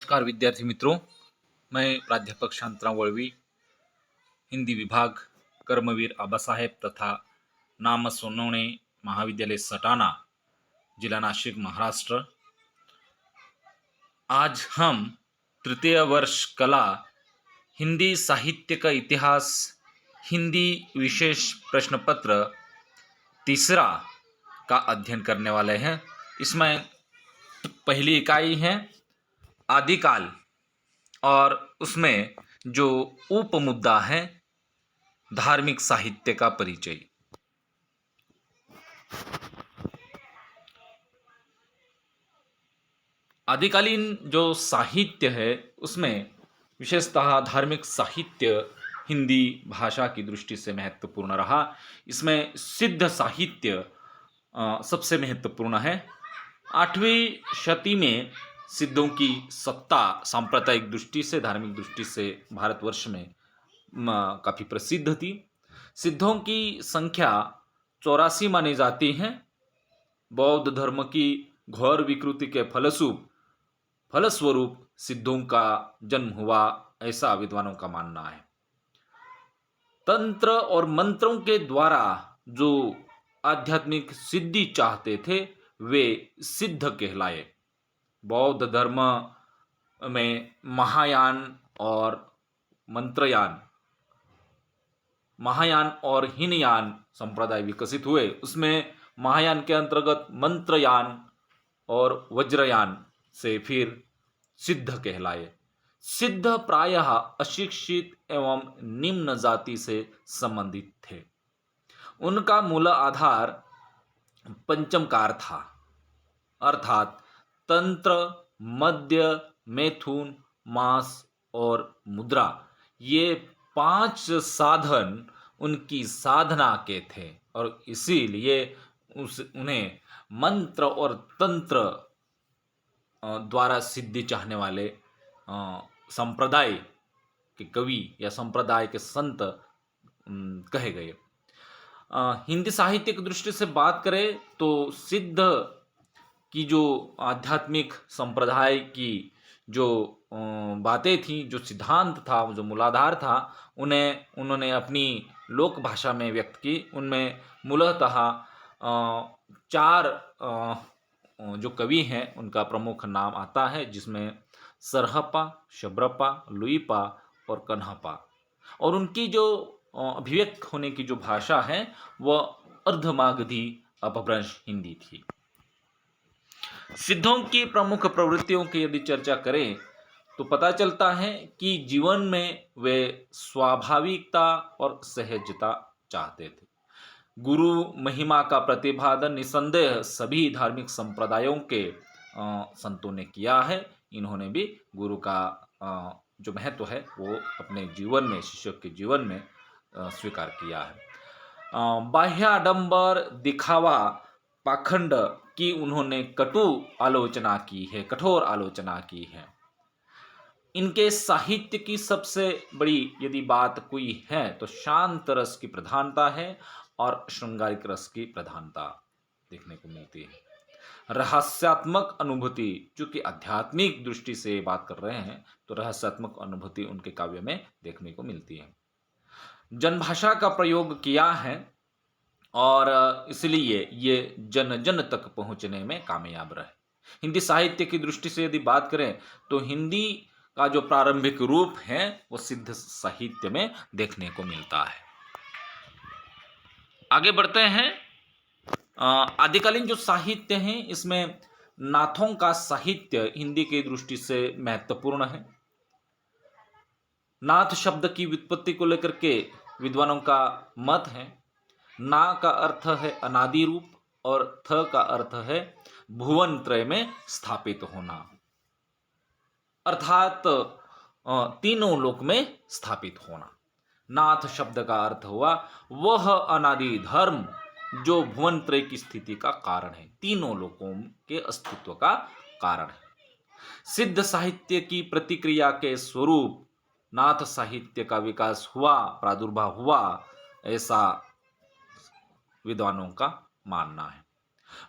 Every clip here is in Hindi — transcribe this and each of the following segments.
नमस्कार विद्यार्थी मित्रों, मैं प्राध्यापक शांतराव वळवी, हिंदी विभाग, कर्मवीर आबा साहेब तथा नाम सोनवणे महाविद्यालय सटाना, जिला नासिक, महाराष्ट्र। आज हम तृतीय वर्ष कला हिंदी साहित्य का इतिहास हिंदी विशेष प्रश्न पत्र तीसरा का अध्ययन करने वाले हैं। इसमें पहली इकाई है आदिकाल और उसमें जो उप मुद्दा है धार्मिक साहित्य का परिचय। आदिकालीन जो साहित्य है उसमें विशेषतः धार्मिक साहित्य हिंदी भाषा की दृष्टि से महत्वपूर्ण रहा। इसमें सिद्ध साहित्य सबसे महत्वपूर्ण है। 8वीं शती में सिद्धों की सत्ता सांप्रदायिक दृष्टि से, धार्मिक दृष्टि से भारतवर्ष में काफ़ी प्रसिद्ध थी। सिद्धों की संख्या 84 मानी जाती है। बौद्ध धर्म की घोर विकृति के फलस्वरूप सिद्धों का जन्म हुआ, ऐसा विद्वानों का मानना है। तंत्र और मंत्रों के द्वारा जो आध्यात्मिक सिद्धि चाहते थे वे सिद्ध कहलाए। बौद्ध धर्म में महायान और हीनयान संप्रदाय विकसित हुए। उसमें महायान के अंतर्गत मंत्रयान और वज्रयान से फिर सिद्ध कहलाए। सिद्ध प्रायः अशिक्षित एवं निम्न जाति से संबंधित थे। उनका मूल आधार पंचमकार था, अर्थात तंत्र, मद्य, मैथुन, मांस और मुद्रा। ये 5 साधन उनकी साधना के थे और इसीलिए उन्हें मंत्र और तंत्र द्वारा सिद्धि चाहने वाले संप्रदाय के कवि या संप्रदाय के संत कहे गए। हिंदी साहित्य की दृष्टि से बात करें तो सिद्ध की जो आध्यात्मिक संप्रदाय की जो बातें थी, जो सिद्धांत था, जो मूलाधार था, उन्होंने अपनी लोक भाषा में व्यक्त की। उनमें मूलतः 4 जो कवि हैं उनका प्रमुख नाम आता है, जिसमें सरहपा, शबरपा, लुईपा और कन्हपा। और उनकी जो अभिव्यक्त होने की जो भाषा है वह अर्धमागधी अपभ्रंश हिंदी थी। सिद्धों की प्रमुख प्रवृत्तियों की यदि चर्चा करें तो पता चलता है कि जीवन में वे स्वाभाविकता और सहजता चाहते थे। गुरु महिमा का प्रतिपादन निसंदेह सभी धार्मिक संप्रदायों के संतों ने किया है। इन्होंने भी गुरु का जो महत्व है वो अपने जीवन में, शिष्य के जीवन में स्वीकार किया है। बाह्य आडंबर, दिखावा, पाखंड की उन्होंने कठोर आलोचना की है। इनके साहित्य की सबसे बड़ी यदि बात कोई है तो शांत रस की प्रधानता है और श्रृंगारिक रस की प्रधानता देखने को मिलती है। रहस्यात्मक अनुभूति, चूंकि आध्यात्मिक दृष्टि से बात कर रहे हैं तो रहस्यात्मक अनुभूति उनके काव्य में देखने को मिलती है। जनभाषा का प्रयोग किया है और इसलिए ये जन जन तक पहुंचने में कामयाब रहे। हिंदी साहित्य की दृष्टि से यदि बात करें तो हिंदी का जो प्रारंभिक रूप है वो सिद्ध साहित्य में देखने को मिलता है। आगे बढ़ते हैं। आदिकालीन जो साहित्य है इसमें नाथों का साहित्य हिंदी की दृष्टि से महत्वपूर्ण है। नाथ शब्द की व्युत्पत्ति को लेकर के विद्वानों का मत है। ना का अर्थ है अनादि रूप और थ का अर्थ है भुवन त्रय में स्थापित होना, अर्थात तीनों लोक में स्थापित होना। नाथ शब्द का अर्थ हुआ वह अनादि धर्म जो भुवन त्रय की स्थिति का कारण है, तीनों लोकों के अस्तित्व का कारण है। सिद्ध साहित्य की प्रतिक्रिया के स्वरूप नाथ साहित्य का विकास हुआ, प्रादुर्भाव हुआ, ऐसा विद्वानों का मानना है।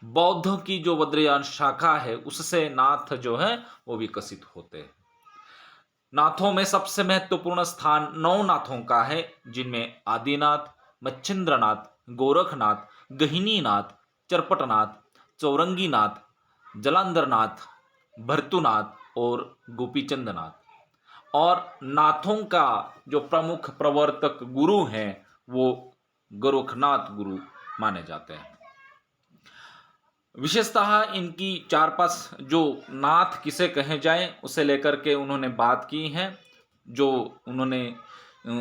बौद्ध की जो वज्रयान शाखा है उससे नाथ जो है वो विकसित होते हैं। नाथों में सबसे महत्वपूर्ण स्थान नवनाथों का है, जिनमें आदिनाथ, मच्छिंद्रनाथ, गोरखनाथ, गहिनीनाथ, चरपटनाथ, चौरंगीनाथ, जलांधरनाथ, भरतुनाथ और गोपीचंदनाथ। और नाथों का जो प्रमुख प्रवर्तक गुरु हैं वो गोरखनाथ गुरु माने जाते हैं। विशेषतः इनकी 4-5 जो नाथ किसे कहे जाए उसे लेकर के उन्होंने बात की है, जो उन्होंने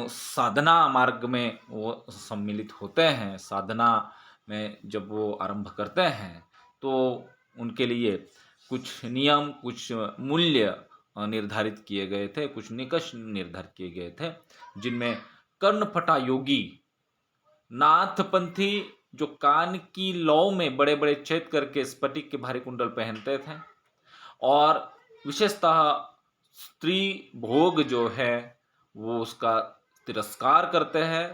साधना मार्ग में वो सम्मिलित होते हैं। साधना में जब वो आरंभ करते हैं तो उनके लिए कुछ नियम, कुछ मूल्य निर्धारित किए गए थे, कुछ निकष निर्धारित किए गए थे, जिनमें कर्णफटा योगी नाथपंथी जो कान की लौ में बड़े बड़े छेद करके स्फटिक के भारी कुंडल पहनते थे, और विशेषतः स्त्री भोग जो है वो उसका तिरस्कार करते हैं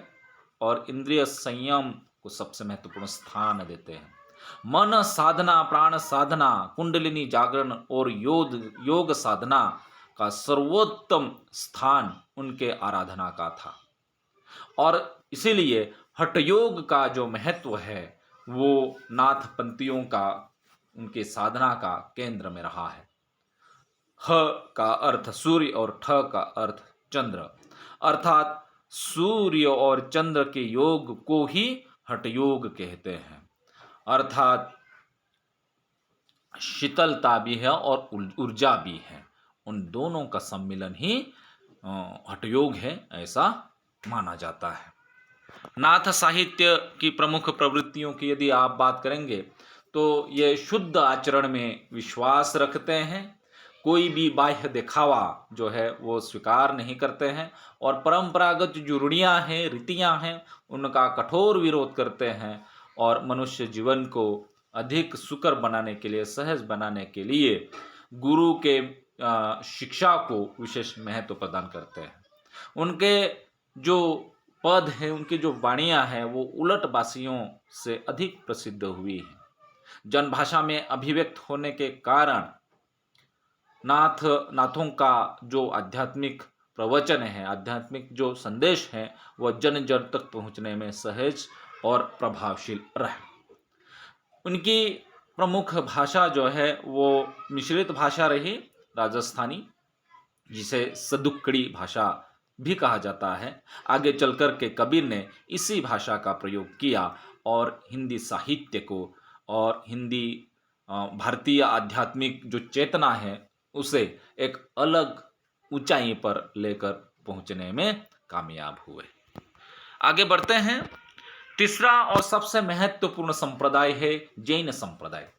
और इंद्रिय संयम को सबसे महत्वपूर्ण स्थान देते हैं। मन साधना, प्राण साधना, कुंडलिनी जागरण और योग साधना का सर्वोत्तम स्थान उनके आराधना का था। और इसीलिए हठयोग का जो महत्व है वो नाथपंथियों का, उनके साधना का केंद्र में रहा है। ह का अर्थ सूर्य और ठ का अर्थ चंद्र, अर्थात सूर्य और चंद्र के योग को ही हठयोग कहते हैं। अर्थात शीतलता भी है और ऊर्जा भी है, उन दोनों का सम्मिलन ही हठयोग है, ऐसा माना जाता है। नाथ साहित्य की प्रमुख प्रवृत्तियों की यदि आप बात करेंगे तो ये शुद्ध आचरण में विश्वास रखते हैं, कोई भी बाह्य दिखावा जो है वो स्वीकार नहीं करते हैं, और परंपरागत जो रूढ़ियाँ हैं, रीतियाँ हैं, उनका कठोर विरोध करते हैं, और मनुष्य जीवन को अधिक सुकर बनाने के लिए, सहज बनाने के लिए गुरु के शिक्षा को विशेष महत्व प्रदान करते हैं। उनके जो पद है, उनकी जो वाणियाँ हैं वो उलटबासियों से अधिक प्रसिद्ध हुई है। जनभाषा में अभिव्यक्त होने के कारण नाथों का जो आध्यात्मिक प्रवचन है, आध्यात्मिक जो संदेश है, वह जन जन तक पहुँचने में सहज और प्रभावशील रहे। उनकी प्रमुख भाषा जो है वो मिश्रित भाषा रही, राजस्थानी, जिसे सदुक्कड़ी भाषा भी कहा जाता है। आगे चलकर के कबीर ने इसी भाषा का प्रयोग किया और हिंदी साहित्य को और हिंदी भारतीय आध्यात्मिक जो चेतना है उसे एक अलग ऊंचाई पर लेकर पहुंचने में कामयाब हुए। आगे बढ़ते हैं। तीसरा और सबसे महत्वपूर्ण संप्रदाय है जैन संप्रदाय।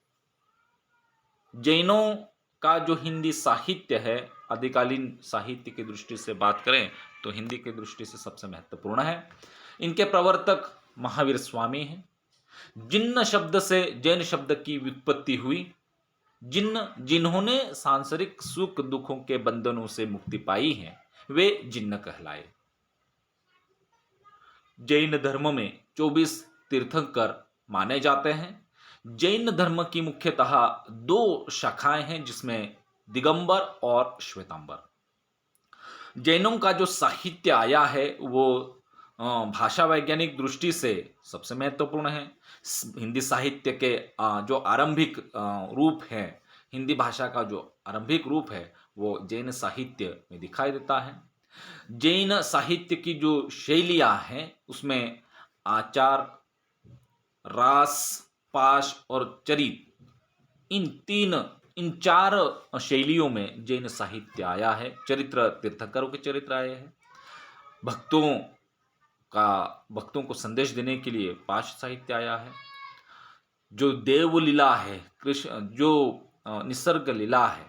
जैनों का जो हिंदी साहित्य है, आदिकालीन साहित्य की दृष्टि से बात करें तो हिंदी की दृष्टि से सबसे महत्वपूर्ण है। इनके प्रवर्तक महावीर स्वामी हैं। जिन्न शब्द से जैन शब्द की व्युत्पत्ति हुई। जिन्होंने सांसारिक सुख दुखों के बंधनों से मुक्ति पाई है वे जिन्न कहलाए। जैन धर्म में 24 तीर्थंकर माने जाते हैं। जैन धर्म की मुख्यतः 2 शाखाएं हैं, जिसमें दिगंबर और श्वेतांबर। जैनों का जो साहित्य आया है वो भाषा वैज्ञानिक दृष्टि से सबसे महत्वपूर्ण है। हिंदी साहित्य के जो आरंभिक रूप है, हिंदी भाषा का जो आरंभिक रूप है वो जैन साहित्य में दिखाई देता है। जैन साहित्य की जो शैलियाँ हैं उसमें आचार, रास, पाश और चरित, इन 4 शैलियों में जैन साहित्य आया है। चरित्र तीर्थंकरों के चरित्र आए हैं। भक्तों को संदेश देने के लिए पाश साहित्य आया है। जो देव लीला है, कृष्ण जो निसर्ग लीला है,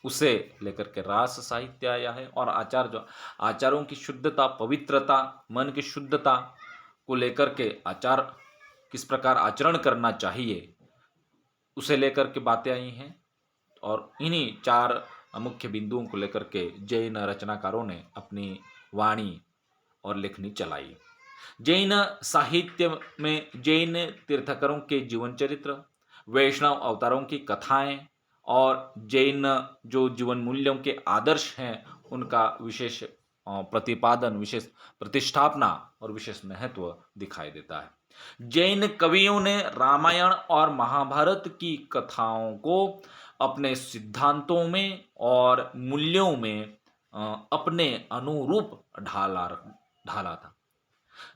उसे लेकर के रास साहित्य आया है। और आचारों की शुद्धता, पवित्रता, मन की शुद्धता को लेकर के आचार किस प्रकार आचरण करना चाहिए उसे लेकर के बातें आई हैं। और इन्हीं 4 मुख्य बिंदुओं को लेकर के जैन रचनाकारों ने अपनी वाणी और लेखनी चलाई। जैन साहित्य में जैन तीर्थंकरों के जीवन चरित्र, वैष्णव अवतारों की कथाएं और जैन जो जीवन मूल्यों के आदर्श हैं उनका विशेष प्रतिपादन, विशेष प्रतिष्ठापना और विशेष महत्व दिखाई देता है। जैन कवियों ने रामायण और महाभारत की कथाओं को अपने सिद्धांतों में और मूल्यों में अपने अनुरूप ढाला था।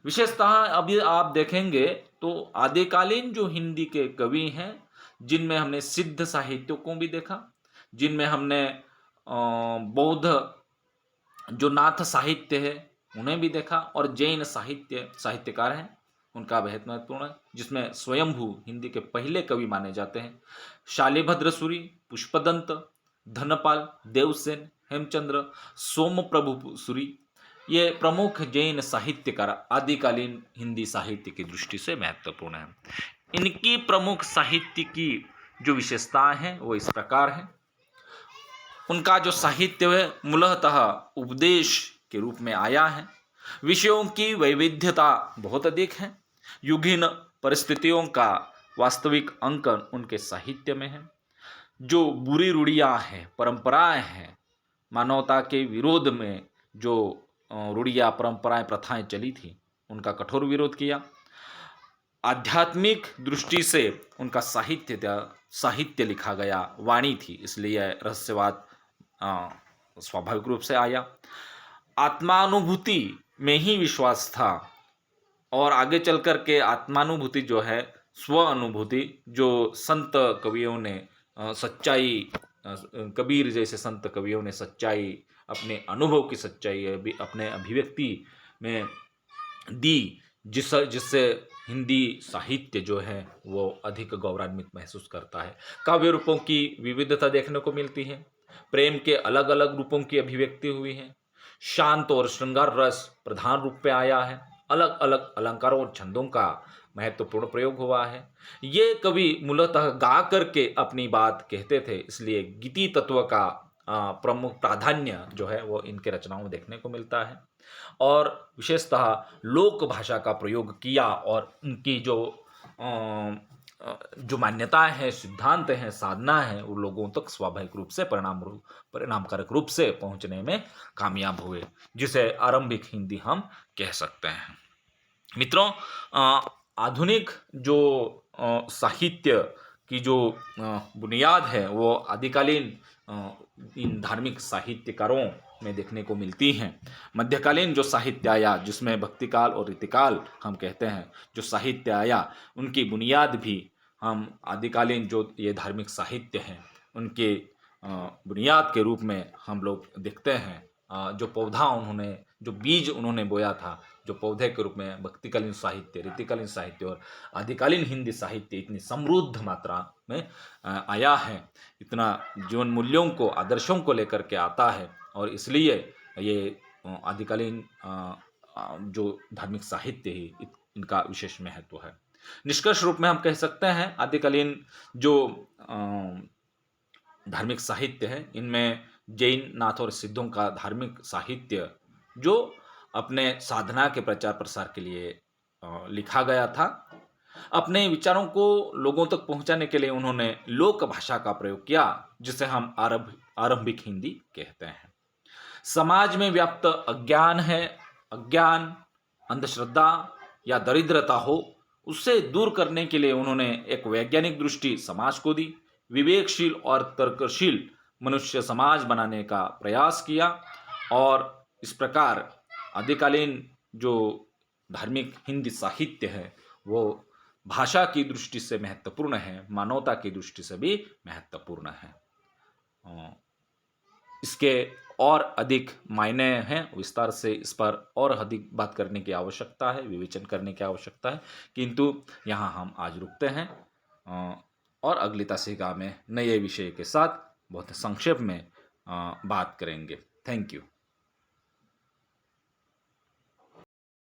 विशेषतः अभी आप देखेंगे तो आदिकालीन जो हिंदी के कवि हैं, जिनमें हमने सिद्ध साहित्यों को भी देखा, जिनमें हमने बौद्ध जो नाथ साहित्य है उन्हें भी देखा, और जैन साहित्यकार हैं उनका बेहद महत्वपूर्ण है, जिसमें स्वयंभू हिंदी के पहले कवि माने जाते हैं शालिभद्र सूरी, पुष्पदंत, धनपाल, देवसेन, हेमचंद्र, सोमप्रभु सूरी। ये प्रमुख जैन साहित्यकार आदिकालीन हिंदी साहित्य की दृष्टि से महत्वपूर्ण है। इनकी प्रमुख साहित्य की जो विशेषताएं हैं वो इस प्रकार हैं। उनका जो साहित्य है मूलतः उपदेश के रूप में आया है। विषयों की वैविध्यता बहुत अधिक है। युगीन परिस्थितियों का वास्तविक अंकन उनके साहित्य में है। जो बुरी रूढ़ियाँ हैं, परंपराएं हैं, मानवता के विरोध में जो रूढ़ियाँ, परंपराएं, प्रथाएं चली थी, उनका कठोर विरोध किया। आध्यात्मिक दृष्टि से उनका साहित्य लिखा गया वाणी थी, इसलिए रहस्यवाद स्वाभाविक रूप से आया। आत्मानुभूति में ही विश्वास था, और आगे चल कर के आत्मानुभूति जो है, स्व अनुभूति, जो संत कवियों ने सच्चाई, कबीर जैसे संत कवियों ने सच्चाई, अपने अनुभव की सच्चाई अपने अभिव्यक्ति में दी, जिससे हिंदी साहित्य जो है वो अधिक गौरवान्वित महसूस करता है। काव्य रूपों की विविधता देखने को मिलती है। प्रेम के अलग अलग रूपों की अभिव्यक्ति हुई है। शांत और श्रृंगार रस प्रधान रूप में आया है। अलग अलग अलंकारों और छंदों का महत्वपूर्ण प्रयोग हुआ है। ये कवि मूलतः गा करके अपनी बात कहते थे, इसलिए गीति तत्व का प्रमुख प्राधान्य जो है वो इनके रचनाओं में देखने को मिलता है। और विशेषतः लोक भाषा का प्रयोग किया, और उनकी जो मान्यताएं हैं, सिद्धांत हैं, साधना है, वो लोगों तक स्वाभाविक रूप से परिणामकारक रूप से पहुंचने में कामयाब हुए, जिसे आरंभिक हिंदी हम कह सकते हैं। मित्रों, आधुनिक जो साहित्य की जो बुनियाद है वो आदिकालीन इन धार्मिक साहित्यकारों में देखने को मिलती हैं। मध्यकालीन जो साहित्य आया, जिसमें भक्तिकाल और रीतिकाल हम कहते हैं, जो साहित्य आया, उनकी बुनियाद भी हम आदिकालीन जो ये धार्मिक साहित्य हैं उनके बुनियाद के रूप में हम लोग देखते हैं। जो पौधा उन्होंने, जो बीज उन्होंने बोया था, जो पौधे के रूप में भक्तिकालीन साहित्य, रीतिकालीन साहित्य और आदिकालीन हिंदी साहित्य इतनी समृद्ध मात्रा में आया है, इतना जीवन मूल्यों को, आदर्शों को लेकर के आता है, और इसलिए ये आदिकालीन जो धार्मिक साहित्य है इनका विशेष महत्व है। निष्कर्ष रूप में हम कह सकते हैं आदिकालीन जो धार्मिक साहित्य है, इनमें जैन, नाथ और सिद्धों का धार्मिक साहित्य जो अपने साधना के प्रचार प्रसार के लिए लिखा गया था। अपने विचारों को लोगों तक पहुंचाने के लिए उन्होंने लोक भाषा का प्रयोग किया, जिसे हम आरंभिक हिंदी कहते हैं। समाज में व्याप्त अज्ञान, अंधश्रद्धा या दरिद्रता हो, उससे दूर करने के लिए उन्होंने एक वैज्ञानिक दृष्टि समाज को दी। विवेकशील और तर्कशील मनुष्य समाज बनाने का प्रयास किया, और इस प्रकार आदिकालीन जो धार्मिक हिंदी साहित्य है वो भाषा की दृष्टि से महत्वपूर्ण है, मानवता की दृष्टि से भी महत्वपूर्ण है। इसके और अधिक मायने हैं, विस्तार से इस पर और अधिक बात करने की आवश्यकता है, विवेचन करने की आवश्यकता है, किंतु यहाँ हम आज रुकते हैं और अगली तासिका में नए विषय के साथ बहुत संक्षेप में बात करेंगे। Thank you.